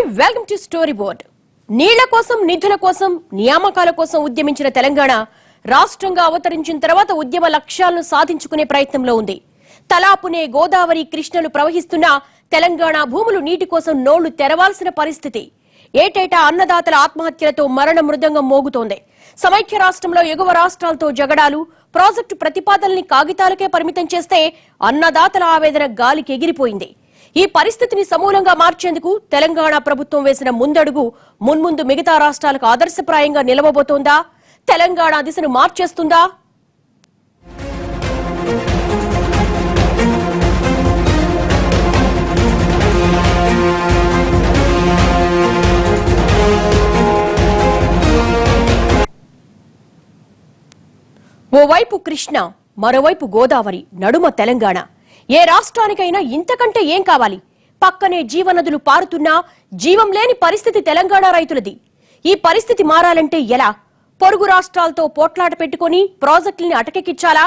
Welcome to story board. నీళ్ల కోసం, నిధుల కోసం, నియామకాల కోసం ఉద్యమించిన తెలంగాణ రాష్ట్రంగా అవతరించిన తర్వాత ఉద్యమ లక్ష్యాలను సాధించుకునే ప్రయత్నంలో ఉంది. తలాపునే గోదావరి, కృష్ణలు ప్రవహిస్తున్న తెలంగాణ భూములు నీటి కోసం నోళ్లు తెరవాల్సిన పరిస్థితి. ఏటేటా అన్నదాతల ఆత్మహత్యలతో మరణ మృదంగం మోగుతోంది. సమైక్య రాష్ట్రంలో ఎగువ రాష్ట్రాలతో జగడాలు, ప్రాజెక్టు ప్రతిపాదనల్ని కాగితాలకే పరిమితం చేస్తే అన్నదాతల ఆవేదన గాలికి ఎగిరిపోయింది. ఈ పరిస్థితిని సమూలంగా మార్చేందుకు తెలంగాణ ప్రభుత్వం వేసిన ముందడుగు మున్ముందు మిగతా రాష్ట్రాలకు ఆదర్శప్రాయంగా నిలవబోతోందా? తెలంగాణ దిశను మార్చేస్తుందా? ఓవైపు కృష్ణ, మరోవైపు గోదావరి, నడుమ తెలంగాణ. ఏ రాష్ట్రానికైనా ఇంతకంటే ఏం కావాలి? పక్కనే జీవనదులు పారుతున్నా జీవం లేని పరిస్థితి తెలంగాణ రైతులది. ఈ పరిస్థితి మారాలంటే ఎలా? పొరుగు రాష్ట్రాలతో పోట్లాట పెట్టుకుని ప్రాజెక్టుల్ని అటకెక్కించాలా?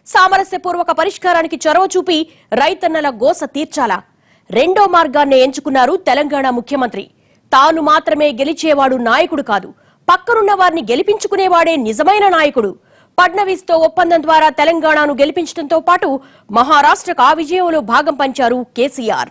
సామరస్యపూర్వక పరిష్కారానికి చొరవ చూపి రైతన్నల గోస తీర్చాలా? రెండో మార్గాన్నే ఎంచుకున్నారు తెలంగాణ ముఖ్యమంత్రి. తాను మాత్రమే గెలిచేవాడు నాయకుడు కాదు, పక్కనున్న వారిని గెలిపించుకునేవాడే నిజమైన నాయకుడు. ఫడ్నవీస్ తో ఒప్పందం ద్వారా తెలంగాణను గెలిపించడంతో పాటు మహారాష్ట్రకు ఆ విజయంలో భాగం పంచారు కేసీఆర్.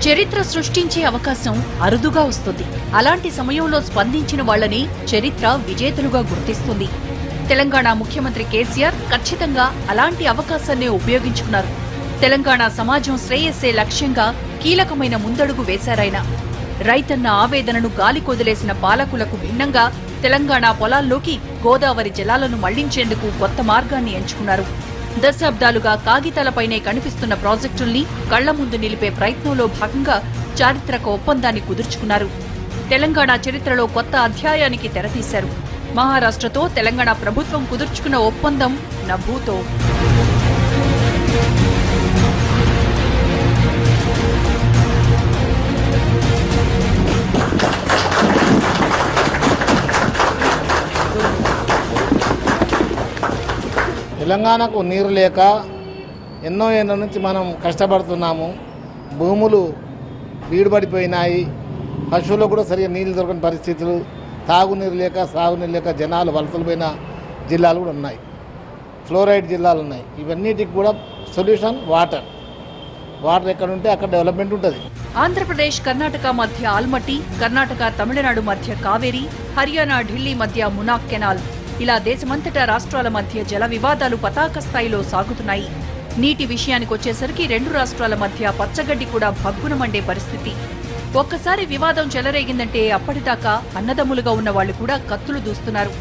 చరిత్ర సృష్టించే అవకాశం అరుదుగా వస్తుంది. అలాంటి సమయంలో స్పందించిన వాళ్లని చరిత్ర విజేతలుగా గుర్తిస్తుంది. తెలంగాణ ముఖ్యమంత్రి కేసీఆర్ ఖచ్చితంగా అలాంటి అవకాశాన్ని ఉపయోగించుకున్నారు. తెలంగాణ సమాజం శ్రేయస్సే లక్ష్యంగా కీలకమైన ముందడుగు వేశారాయన. రైతన్న ఆవేదనను గాలికొదిలేసిన పాలకులకు భిన్నంగా తెలంగాణ పొలాల్లోకి గోదావరి జలాలను మళ్లించేందుకు కొత్త మార్గాన్ని ఎంచుకున్నారు. దశాబ్దాలుగా కాగితాలపైనే కనిపిస్తున్న ప్రాజెక్టుల్ని కళ్ల ముందు నిలిపే ప్రయత్నంలో భాగంగా చారిత్రక ఒప్పందాన్ని కుదుర్చుకున్నారు. తెలంగాణ చరిత్రలో కొత్త అధ్యాయానికి తెరతీశారు. మహారాష్ట్రతో తెలంగాణ ప్రభుత్వం కుదుర్చుకున్న ఒప్పందం నభూతో. తెలంగాణకు నీరు లేక ఎన్నో ఏళ్ళ నుంచి మనం కష్టపడుతున్నాము. భూములు బీడుపడిపోయినాయి. పశువులకు కూడా సరిగ్గా నీళ్ళు దొరకని పరిస్థితులు, తాగునీరు లేక సాగునీరు లేక జనాలు వలసలు పోయిన జిల్లాలు కూడా ఉన్నాయి. ఫ్లోరైడ్ జిల్లాలు ఉన్నాయి. ఇవన్నిటికి కూడా సొల్యూషన్ వాటర్. వాటర్ ఎక్కడ ఉంటే అక్కడ డెవలప్మెంట్ ఉంటుంది. ఆంధ్రప్రదేశ్, కర్ణాటక మధ్య ఆల్మట్టి, కర్ణాటక తమిళనాడు మధ్య కావేరి, హర్యానా ఢిల్లీ మధ్య మునాక్ కెనాల్, ఇలా దేశమంతటా రాష్ట్రాల మధ్య జల వివాదాలు పతాక స్థాయిలో సాగుతున్నాయి. నీటి విషయానికొచ్చేసరికి రెండు రాష్ట్రాల మధ్య పచ్చగడ్డి కూడా భగ్గున మండే పరిస్థితి. ఒక్కసారి వివాదం చెలరేగిందంటే అప్పటిదాకా అన్నదమ్ములుగా ఉన్న వాళ్లు కూడా కత్తులు దూస్తున్నారు.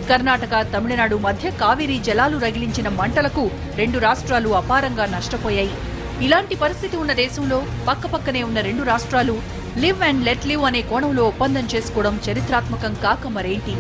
కర్ణాటక, తమిళనాడు మధ్య కావేరీ జలాలు రగిలించిన మంటలకు రెండు రాష్ట్రాలు అపారంగా నష్టపోయాయి. ఇలాంటి పరిస్థితి ఉన్న దేశంలో పక్కపక్కనే ఉన్న రెండు రాష్ట్రాలు లివ్ అండ్ లెట్ లివ్ అనే కోణంలో ఒప్పందం చేసుకోవడం చరిత్రాత్మకం కాక మరేంటి?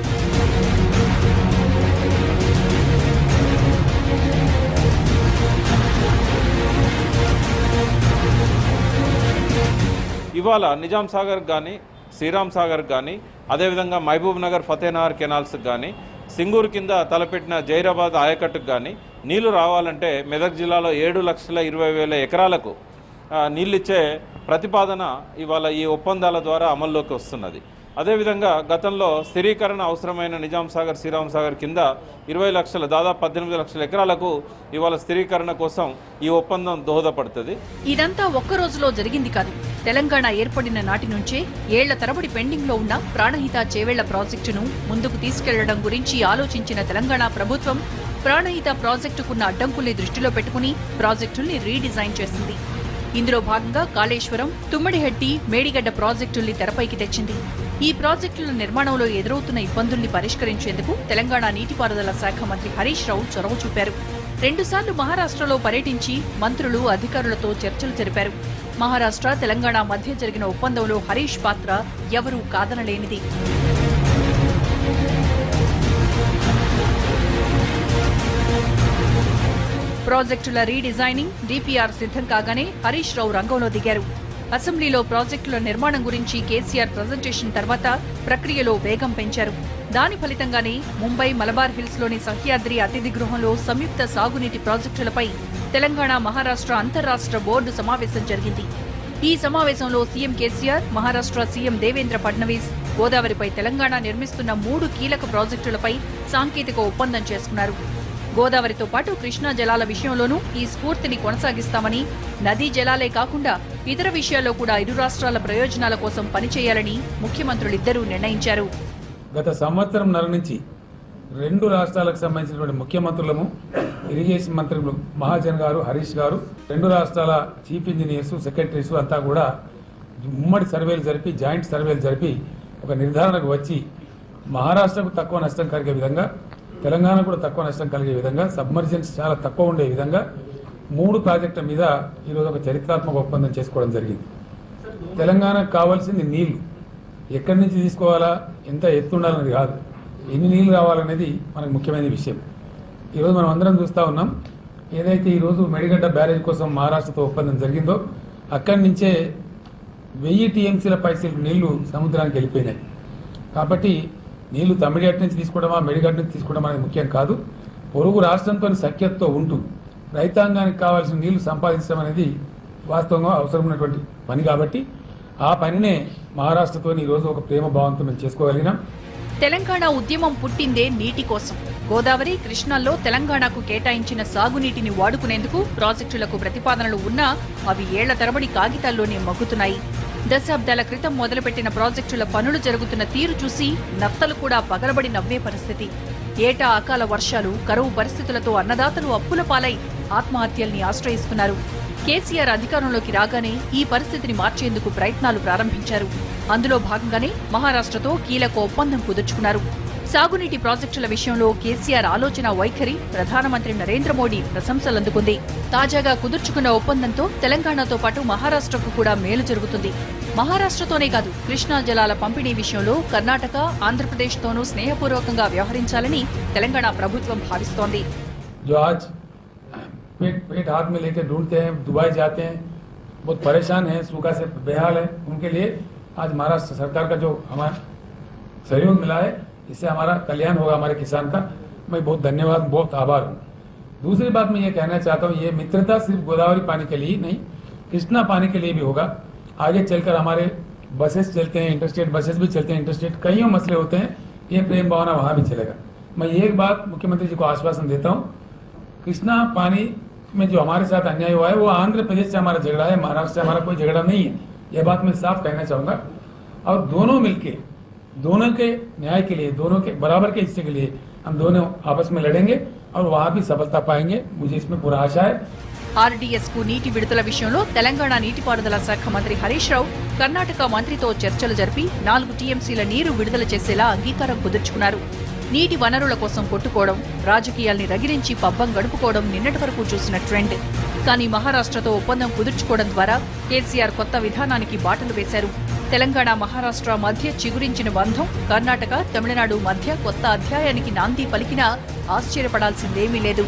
ఇవాళ నిజాం సాగర్ కానీ, శ్రీరామ్ సాగర్ కానీ, అదేవిధంగా మహబూబ్ నగర్, ఫతేనగర్ కెనాల్స్కి కానీ, సింగూరు కింద తలపెట్టిన జైరాబాద్ ఆయకట్టుకు కానీ నీళ్లు రావాలంటే మెదక్ జిల్లాలో 7,20,000 ఎకరాలకు నీళ్ళిచ్చే ప్రతిపాదన ఇవాళ ఈ ఒప్పందాల ద్వారా అమల్లోకి వస్తున్నది. అదేవిధంగా గతంలో స్థిరీకరణ అవసరమైన నిజాం సాగర్, శ్రీరామ్ సాగర్ కింద 20 లక్షల, దాదాపు 18 లక్షల ఎకరాలకు ఇవాళ స్థిరీకరణ కోసం ఈ ఒప్పందం దోహదపడుతుంది. ఇదంతా ఒక్క రోజులో జరిగింది కాదు. తెలంగాణ ఏర్పడిన నాటి నుంచే ఏళ్ల తరబడి పెండింగ్ లో ఉన్న ప్రాణహిత చేవేళ్ల ప్రాజెక్టును ముందుకు తీసుకెళ్లడం గురించి ఆలోచించిన తెలంగాణ ప్రభుత్వం ప్రాణహిత ప్రాజెక్టుకున్న అడ్డంకుల్ని దృష్టిలో పెట్టుకుని ప్రాజెక్టుల్ని రీడిజైన్ చేసింది. ఇందులో భాగంగా కాళేశ్వరం, తుమ్మడిహెట్టి, మేడిగడ్డ ప్రాజెక్టుల్ని తెరపైకి తెచ్చింది. ఈ ప్రాజెక్టుల నిర్మాణంలో ఎదురవుతున్న ఇబ్బందుల్ని పరిష్కరించేందుకు తెలంగాణ నీటిపారుదల శాఖ మంత్రి హరీష్ రావు చొరవ చూపారు. 2 సార్లు మహారాష్ట్రలో పర్యటించి మంత్రులు, అధికారులతో చర్చలు జరిపారు. మహారాష్ట్ర, తెలంగాణ మధ్య జరిగిన ఒప్పందంలో హరీష్ పాత్ర ఎవరూ కాదనలేనిది. ప్రాజెక్టుల రీడిజైనింగ్, డిపిఆర్ సిద్ధం కాగానే హరీష్ రావు రంగంలో దిగారు. అసెంబ్లీలో ప్రాజెక్టుల నిర్మాణం గురించి కేసీఆర్ ప్రజెంటేషన్ తర్వాత ప్రక్రియలో వేగం పెంచారు. దాని ఫలితంగానే ముంబై మలబార్ హిల్స్ లోని సహ్యాద్రి అతిథి గృహంలో సంయుక్త సాగునీటి ప్రాజెక్టులపై తెలంగాణ మహారాష్ట్ర అంతర్రాష్ట్ర బోర్డు సమావేశం జరిగింది. ఈ సమావేశంలో సీఎం కేసీఆర్, మహారాష్ట్ర సీఎం దేవేంద్ర ఫడ్నవీస్ గోదావరిపై తెలంగాణ నిర్మిస్తున్న 3 కీలక ప్రాజెక్టులపై సాంకేతిక ఒప్పందం చేసుకున్నారు. గోదావరితో పాటు కృష్ణా జలాల విషయంలోనూ ఈ స్ఫూర్తిని కొనసాగిస్తామని, నదీ జలాలే కాకుండా ఇతర విషయాల్లో కూడా ఇరు రాష్ట్రాల ప్రయోజనాల కోసం పనిచేయాలని ముఖ్యమంత్రులిద్దరూ నిర్ణయించారు. గత సంవత్సరంన్నర నుంచి 2 రాష్ట్రాలకు సంబంధించినటువంటి ముఖ్యమంత్రులము, ఇరిగేషన్ మంత్రులు మహాజన్ గారు, హరీష్ గారు, 2 రాష్ట్రాల చీఫ్ ఇంజనీర్స్, సెక్రటరీస్ అంతా కూడా ఉమ్మడి సర్వేలు జరిపి, జాయింట్ సర్వేలు జరిపి ఒక నిర్ధారణకు వచ్చి మహారాష్ట్రకు తక్కువ నష్టం కలిగే విధంగా, తెలంగాణ కూడా తక్కువ నష్టం కలిగే విధంగా, సబ్మర్జెన్స్ చాలా తక్కువ ఉండే విధంగా 3 ప్రాజెక్టుల మీద ఈరోజు ఒక చరిత్రాత్మక ఒప్పందం చేసుకోవడం జరిగింది. తెలంగాణకు కావాల్సింది నీళ్లు. ఎక్కడి నుంచి తీసుకోవాలా, ఎంత ఎత్తు ఉండాలనేది కాదు, ఎన్ని నీళ్లు కావాలనేది మనకు ముఖ్యమైన విషయం. ఈరోజు మనం అందరం చూస్తూ ఉన్నాం. ఏదైతే ఈరోజు మెడిగడ్డ బ్యారేజ్ కోసం మహారాష్ట్రతో ఒప్పందం జరిగిందో అక్కడి నుంచే 1000 టీఎంసీల పైసలు నీళ్లు సముద్రానికి వెళ్ళిపోయినాయి. కాబట్టి నీళ్లు తమిళనాడు నుంచి తీసుకోవడమా, మెడిగడ్డ నుంచి తీసుకోవడం అనేది ముఖ్యం కాదు. పొరుగు రాష్ట్రంతో సఖ్యతతో ఉంటూ రైతాంగానికి కావాల్సిన నీళ్లు సంపాదించడం అనేది వాస్తవంగా అవసరం ఉన్నటువంటి పని. కాబట్టి ఆ పనినే మహారాష్ట్రతో ఈరోజు ఒక ప్రేమ భావంతో మేము చేసుకోగలిగినాం. తెలంగాణ ఉద్యమం పుట్టిందే నీటి కోసం. గోదావరి, కృష్ణాల్లో తెలంగాణకు కేటాయించిన సాగునీటిని వాడుకునేందుకు ప్రాజెక్టులకు ప్రతిపాదనలు ఉన్నా అవి ఏళ్ల తరబడి కాగితాల్లోనే మగ్గుతున్నాయి. దశాబ్దాల క్రితం మొదలుపెట్టిన ప్రాజెక్టుల పనులు జరుగుతున్న తీరు చూసి నత్తలు కూడా పగలబడి నవ్వే పరిస్థితి. ఏటా అకాల వర్షాలు, కరువు పరిస్థితులతో అన్నదాతలు అప్పుల పాలై ఆత్మహత్యల్ని ఆశ్రయిస్తున్నారు. కేసీఆర్ అధికారంలోకి రాగానే ఈ పరిస్థితిని మార్చేందుకు ప్రయత్నాలు ప్రారంభించారు. అందులో భాగంగానే మహారాష్ట్రతో కీలక ఒప్పందం కుదుర్చుకున్నారు. సాగునీటి ప్రాజెక్టుల విషయంలో కేసీఆర్ ఆలోచన వైఖరి ప్రధానమంత్రి నరేంద్ర మోడీ ప్రశంసలందుకుంది. తాజాగా కుదుర్చుకున్న ఒప్పందంతో తెలంగాణతో పాటు మహారాష్ట్రకు కూడా మేలు జరుగుతుంది. మహారాష్ట్రతోనే కాదు, కృష్ణా జలాల పంపిణీ విషయంలో కర్ణాటక, ఆంధ్రప్రదేశ్తోనూ స్నేహపూర్వకంగా వ్యవహరించాలని తెలంగాణ ప్రభుత్వం భావిస్తోంది. पेट हाथ में लेके ढूंढते हैं, दुबई जाते हैं, बहुत परेशान है, सूखा से बेहाल है, उनके लिए आज महाराष्ट्र सरकार का जो हमारा सहयोग मिला है, इससे हमारा कल्याण होगा, हमारे किसान का। मैं बहुत धन्यवाद, बहुत आभार हूँ। दूसरी बात मैं ये कहना चाहता हूँ, ये मित्रता सिर्फ गोदावरी पानी के लिए नहीं, कृष्णा पानी के लिए भी होगा। आगे चलकर हमारे बसेस चलते हैं, इंटरस्टेट बसेस भी चलते हैं, इंटरस्टेट कई मसले होते हैं, ये प्रेम भावना वहाँ भी चलेगा। मैं एक बात मुख्यमंत्री जी को आश्वासन देता हूँ, कृष्णा पानी में जो हमारे साथ अन्याय हुआ है वो आंध्र प्रदेश से हमारा झगड़ा है, महाराष्ट्र से हमारा कोई झगड़ा नहीं है। यह बात मैं साफ कहना चाहूंगा। और दोनों मिलके, दोनों के न्याय के लिए, दोनों के बराबर के हिस्से के लिए हम दोनों आपस में लड़ेंगे और वहां भी सफलता पाएंगे, मुझे इसमें पूरा आशा है। ఆర్డీఎస్ కు నీటి విడుదల విషయంలో తెలంగాణ నీటిపారుదల శాఖ మంత్రి హరీష్ రావు కర్ణాటక మంత్రితో చర్చలు జరిపి 4 టీఎంసీల నీరు విడుదల చేసేలా అంగీకారం కుదుర్చుకున్నారు. నీటి వనరుల కోసం కొట్టుకోవడం, రాజకీయాల్ని రగిలించి పబ్బం గడుపుకోవడం నిన్నటి వరకు చూసిన ట్రెండ్. కానీ మహారాష్ట్రతో ఒప్పందం కుదుర్చుకోవడం ద్వారా కేసీఆర్ కొత్త విధానానికి బాటలు వేశారు. తెలంగాణ, మహారాష్ట్ర మధ్య చిగురించిన బంధం కర్ణాటక, తమిళనాడు మధ్య కొత్త అధ్యాయానికి నాంది పలికినా ఆశ్చర్యపడాల్సిందేమీ లేదు.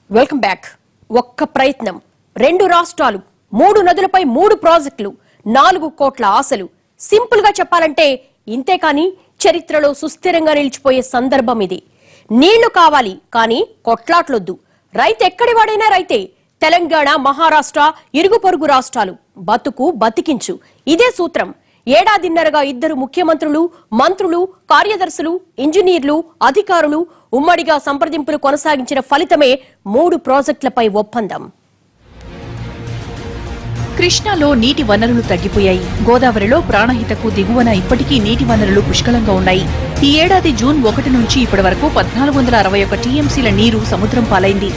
Welcome back. ఒక్క ప్రయత్నం, 2 రాష్ట్రాలు, 3 నదులపై 3 ప్రాజెక్టులు, 4 కోట్ల ఆశలు. సింపుల్ గా చెప్పాలంటే ఇంతే కాని చరిత్రలో సుస్థిరంగా నిలిచిపోయే సందర్భం ఇది. నీళ్లు కావాలి కానీ కొట్లాట్లొద్దు. రైతు ఎక్కడి వాడైనా రైతే. తెలంగాణ, మహారాష్ట్ర, ఇరుగు పొరుగు రాష్ట్రాలు బతుకు బతికించు, ఇదే సూత్రం. ఏడాదిన్నరగా 2 ముఖ్యమంత్రులు, మంత్రులు, కార్యదర్శులు, ఇంజనీర్లు, అధికారులు ఉమ్మడిగా సంప్రదింపులు కొనసాగించిన ఫలితమే 3 ప్రాజెక్టులపై ఒప్పందం. కృష్ణాలో నీటి వనరులు తగ్గిపోయాయి. గోదావరిలో ప్రాణహితకు దిగువన ఇప్పటికీ నీటి వనరులు పుష్కలంగా ఉన్నాయి. ఈ ఏడాది జూన్ 1 నుంచి ఇప్పటి వరకు 1461 టీఎంసీల నీరు సముద్రం పాలైంది.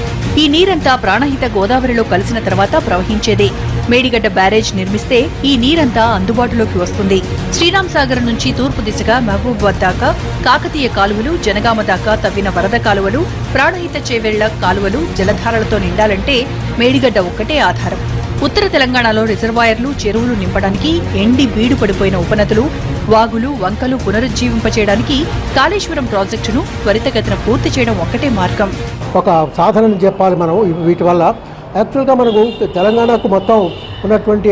ఈ నీరంతా ప్రాణహిత గోదావరిలో కలిసిన తర్వాత ప్రవహించేదే. మేడిగడ్డ బ్యారేజ్ నిర్మిస్తే ఈ నీరంతా అందుబాటులోకి వస్తుంది. శ్రీరామ్ సాగర్ నుంచి తూర్పు దిశగా మహబూబాబాద్ దాకా కాకతీయ కాలువలు, జనగామ దాకా తవ్విన వరద కాలువలు, ప్రాణహిత చేవెళ్ల కాలువలు జలధారలతో నిండాలంటే మేడిగడ్డ ఒక్కటే ఆధారం. ఉత్తర తెలంగాణలో రిజర్వాయర్లు, చెరువులు నింపడానికి ఎండి బీడు పడిపోయిన ఉపనదులు, వాగులు, వంకలు పునరుజ్జీవింపచేయడానికి కాళేశ్వరం ప్రాజెక్టును త్వరితగతిన పూర్తి చేయడం ఒక్కటే మార్గం. ఒక సాధన చెప్పాలి మనం వీటి వల్ల. యాక్చువల్గా మనకు తెలంగాణకు మొత్తం ఉన్నటువంటి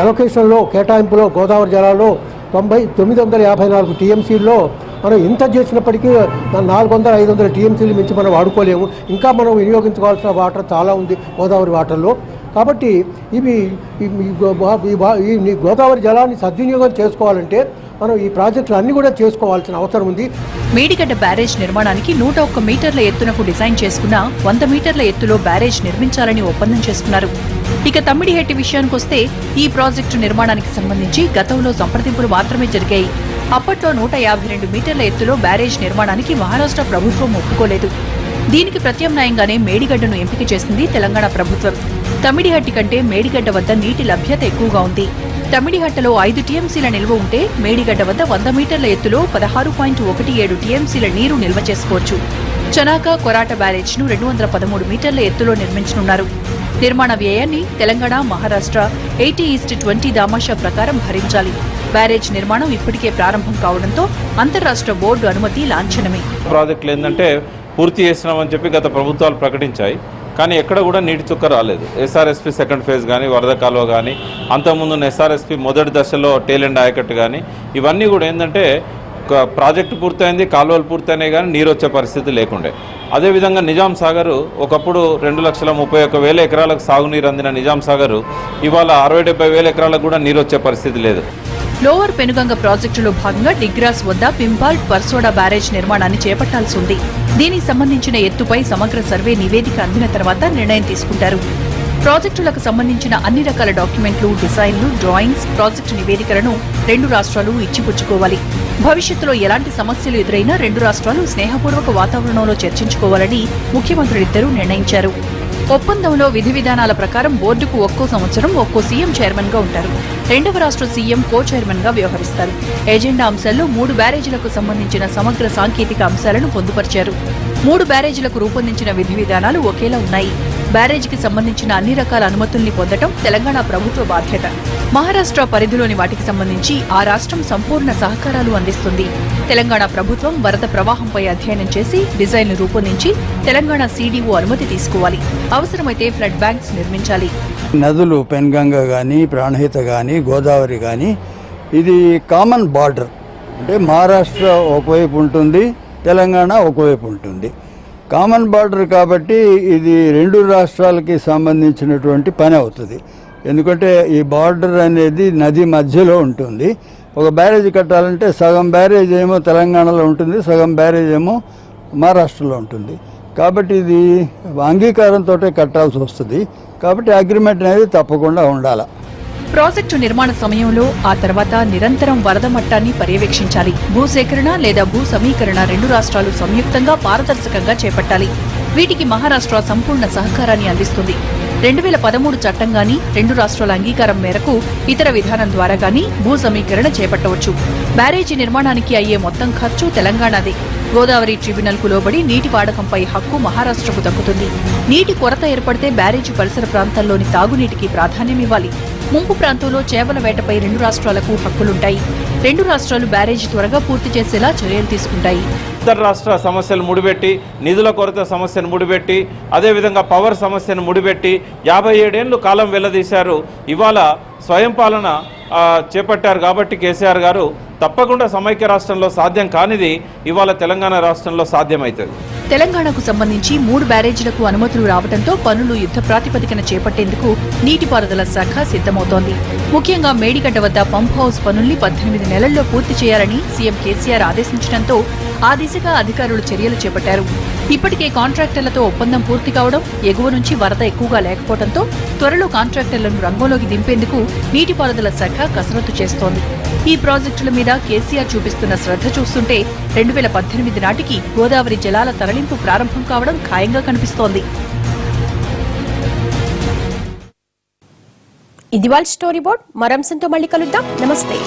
అలొకేషన్లో కేటాయింపులో గోదావరి జలాల్లో 954 టీఎంసీల్లో మనం ఇంత చేసినప్పటికీ 400-500 టీఎంసీలు మించి మనం వాడుకోలేము. ఇంకా మనం వినియోగించుకోవాల్సిన వాటర్ చాలా ఉంది గోదావరి వాటర్లో. కాబట్టి ఈ గోదావరి జలాన్ని సద్వినియోగం చేసుకోవాలంటే మనం ఈ ప్రాజెక్టులు అన్ని కూడా చేసుకోవాల్సిన అవసరం ఉంది. మేడిగడ్డ బ్యారేజ్ నిర్మాణానికి 101 మీటర్ల ఎత్తునకు డిజైన్ చేసుకున్న 100 మీటర్ల ఎత్తులో బ్యారేజ్ నిర్మించాలని ఒప్పందం చేసుకున్నారు. ఇక తమ్మిడిహెట్టి విషయానికొస్తే ఈ ప్రాజెక్టు నిర్మాణానికి సంబంధించి గతంలో సంప్రదింపులు మాత్రమే జరిగాయి. అప్పట్లో 152 మీటర్ల ఎత్తులో బ్యారేజ్ నిర్మాణానికి మహారాష్ట్ర ప్రభుత్వం ఒప్పుకోలేదు. దీనికి ప్రత్యామ్నాయంగానే మేడిగడ్డను ఎంపిక చేసింది తెలంగాణ ప్రభుత్వం. తమ్మిడిహట్టి కంటే మేడిగడ్డ వద్ద నీటి లభ్యత ఎక్కువగా ఉంది. తమ్మిడిహట్టలో 5 టీఎంసీల నిల్వ ఉంటే మేడిగడ్డ వద్ద 100 మీటర్ల ఎత్తులో 16.17 టీఎంసీల నీరు నిల్వ చేసుకోవచ్చు. చనాక, కొరాట బ్యారేజ్ ను 213 మీటర్ల ఎత్తులో నిర్మించనున్నారు. నిర్మాణ వ్యయాన్ని తెలంగాణ, మహారాష్ట్ర 80:20 దామాషా ప్రకారం భరించాలి. బ్యారేజ్ నిర్మాణం ఇప్పటికే ప్రారంభం కావడంతో అంతర్రాష్ట్ర బోర్డు అనుమతి లాంఛనమే. ప్రాజెక్టులు ఏంటంటే పూర్తి చేసినామని చెప్పి గత ప్రభుత్వాలు ప్రకటించాయి, కానీ ఎక్కడ కూడా నీటి చుక్క రాలేదు. ఎస్ఆర్ఎస్పీ సెకండ్ ఫేజ్ కానీ, వరద కాలువ కానీ, అంతకుముందు ఎస్ఆర్ఎస్పీ మొదటి దశలో టేలెండ్ ఆయకట్టు కానీ, ఇవన్నీ కూడా ఏంటంటే ప్రాజెక్టు పూర్తయింది, కాలువలు పూర్తయినాయి కానీ నీరు వచ్చే పరిస్థితి లేకుండే. అదేవిధంగా నిజాం సాగర్ ఒకప్పుడు 2,31,000 ఎకరాలకు సాగునీరు అందిన నిజాం సాగర్ ఇవాళ 60,000-70,000 ఎకరాలకు కూడా నీరు వచ్చే పరిస్థితి లేదు. లోవర్ పెనుగంగ ప్రాజెక్టులో భాగంగా డిగ్రాస్ వద్ద పింపాల్, పర్సోడా బ్యారేజ్ నిర్మాణాన్ని చేపట్టాల్సి ఉంది. దీనికి సంబంధించిన ఎత్తుపై సమగ్ర సర్వే నివేదిక అందిన తర్వాత నిర్ణయం తీసుకుంటారు. ప్రాజెక్టులకు సంబంధించిన అన్ని రకాల డాక్యుమెంట్లు, డిజైన్లు, డ్రాయింగ్స్, ప్రాజెక్టు నివేదికలను 2 రాష్ట్రాలు ఇచ్చిపుచ్చుకోవాలి. భవిష్యత్తులో ఎలాంటి సమస్యలు ఎదురైనా 2 రాష్ట్రాలు స్నేహపూర్వక వాతావరణంలో చర్చించుకోవాలని ముఖ్యమంత్రులిద్దరూ నిర్ణయించారు. ఒప్పందంలో విధి విధానాల ప్రకారం బోర్డుకు ఒక్కో సంవత్సరం ఒక్కో సీఎం చైర్మన్ గా ఉంటారు. 2వ రాష్ట్ర సీఎం కో చైర్మన్ గా వ్యవహరిస్తారు. ఎజెండా అంశాల్లో 3 బ్యారేజీలకు సంబంధించిన సమగ్ర సాంకేతిక అంశాలను పొందుపరిచారు. 3 బ్యారేజీలకు రూపొందించిన విధి విధానాలు ఒకేలా ఉన్నాయి. బ్యారేజీకి సంబంధించిన అన్ని రకాల అనుమతుల్ని పొందడం తెలంగాణ ప్రభుత్వ బాధ్యత. మహారాష్ట్ర పరిధిలోని వాటికి సంబంధించి ఆ రాష్ట్రం సంపూర్ణ సహకారాలు అందిస్తుంది. తెలంగాణ ప్రభుత్వం వరద ప్రవాహంపై అధ్యయనం చేసి డిజైన్ను రూపొందించి తెలంగాణ సీడీఓ అనుమతి తీసుకోవాలి. అవసరమైతే ఫ్లడ్ బ్యాంక్స్ నిర్మించాలి. నదులు పెన్గంగ కానీ, ప్రాణహిత కానీ, గోదావరి కానీ ఇది కామన్ బార్డర్. అంటే మహారాష్ట్ర ఒకవైపు ఉంటుంది, తెలంగాణ ఒకవైపు ఉంటుంది. కామన్ బార్డర్ కాబట్టి ఇది 2 రాష్ట్రాలకి సంబంధించినటువంటి పని అవుతుంది. ఎందుకంటే ఈ బార్డర్ అనేది నది మధ్యలో ఉంటుంది. ఒక బ్యారేజ్ కట్టాలంటే సగం బ్యారేజ్ ఏమో తెలంగాణలో ఉంటుంది, సగం బ్యారేజ్ ఏమో మహారాష్ట్రలో ఉంటుంది. కాబట్టి ఇది అంగీకారంతో కట్టాల్సి వస్తుంది. కాబట్టి అగ్రిమెంట్ అనేది తప్పకుండా ఉండాలి. ప్రాజెక్టు నిర్మాణ సమయంలో ఆ తర్వాత నిరంతరం వరద మట్టాన్ని పర్యవేక్షించాలి. భూసేకరణ లేదా భూ సమీకరణ 2 రాష్ట్రాలు సంయుక్తంగా పారదర్శకంగా చేపట్టాలి. వీటికి మహారాష్ట్ర సంపూర్ణ సహకారాన్ని అందిస్తుంది. 2013 చట్టం గాని, 2 రాష్ట్రాల అంగీకారం మేరకు ఇతర విధానం ద్వారా గాని భూ సమీకరణ చేపట్టవచ్చు. బ్యారేజీ నిర్మాణానికి అయ్యే మొత్తం ఖర్చు తెలంగాణదే. గోదావరి ట్రిబ్యునల్ కు లోబడి నీటి వాడకంపై హక్కు మహారాష్ట్రకు దక్కుతుంది. నీటి కొరత ఏర్పడితే బ్యారేజీ పరిసర ప్రాంతాల్లోని తాగునీటికి ప్రాధాన్యమివ్వాలి. ముంపు ప్రాంతంలో చేపల వేటపై 2 రాష్ట్రాలకు హక్కులుంటాయి. రెండు రాష్ట్రాలు బ్యారేజీ త్వరగా పూర్తి చేసేలా చర్యలు తీసుకుంటాయి. ఇతర రాష్ట్ర సమస్యలు ముడిపెట్టి, నిధుల కొరత సమస్యను ముడిపెట్టి, అదేవిధంగా పవర్ సమస్యను ముడిపెట్టి 57 ఏళ్లు కాలం వెల్లదీశారు. ఇవాళ స్వయం పాలన చేపట్టారు కాబట్టి కేసీఆర్ గారు తప్పకుండా సమైక్య రాష్ట్రంలో సాధ్యం కానిది ఇవాళ తెలంగాణ రాష్ట్రంలో సాధ్యమవుతుంది. తెలంగాణకు సంబంధించి 3 బ్యారేజీలకు అనుమతులు రావడంతో పనులు యుద్ధ ప్రాతిపదికన చేపట్టేందుకు నీటిపారుదల శాఖ సిద్ధమవుతోంది. ముఖ్యంగా మేడిగడ్డ వద్ద పంప్ హౌస్ పనుల్ని 18 నెలల్లో పూర్తి చేయాలని సీఎం కేసీఆర్ ఆదేశించడంతో ఆ దిశగా అధికారులు చర్యలు చేపట్టారు. ఇప్పటికే కాంట్రాక్టర్లతో ఒప్పందం పూర్తి కావడం, ఎగువ నుంచి వరద ఎక్కువగా లేకపోవడంతో త్వరలో కాంట్రాక్టర్లను రంగంలోకి దింపేందుకు నీటిపారుదల శాఖ కసరత్తు చేస్తోంది. ఈ ప్రాజెక్టుల మీద కేసీఆర్ చూపిస్తున్న శ్రద్ధ చూస్తుంటే 2018 నాటికి గోదావరి జలాల తరలింపు ప్రారంభం కావడం ఖాయంగా కనిపిస్తోంది. ఇది వాళ్ళ స్టోరీ బోర్డ్. మరంశంతో మళ్ళీ కలుద్దాం. నమస్తే.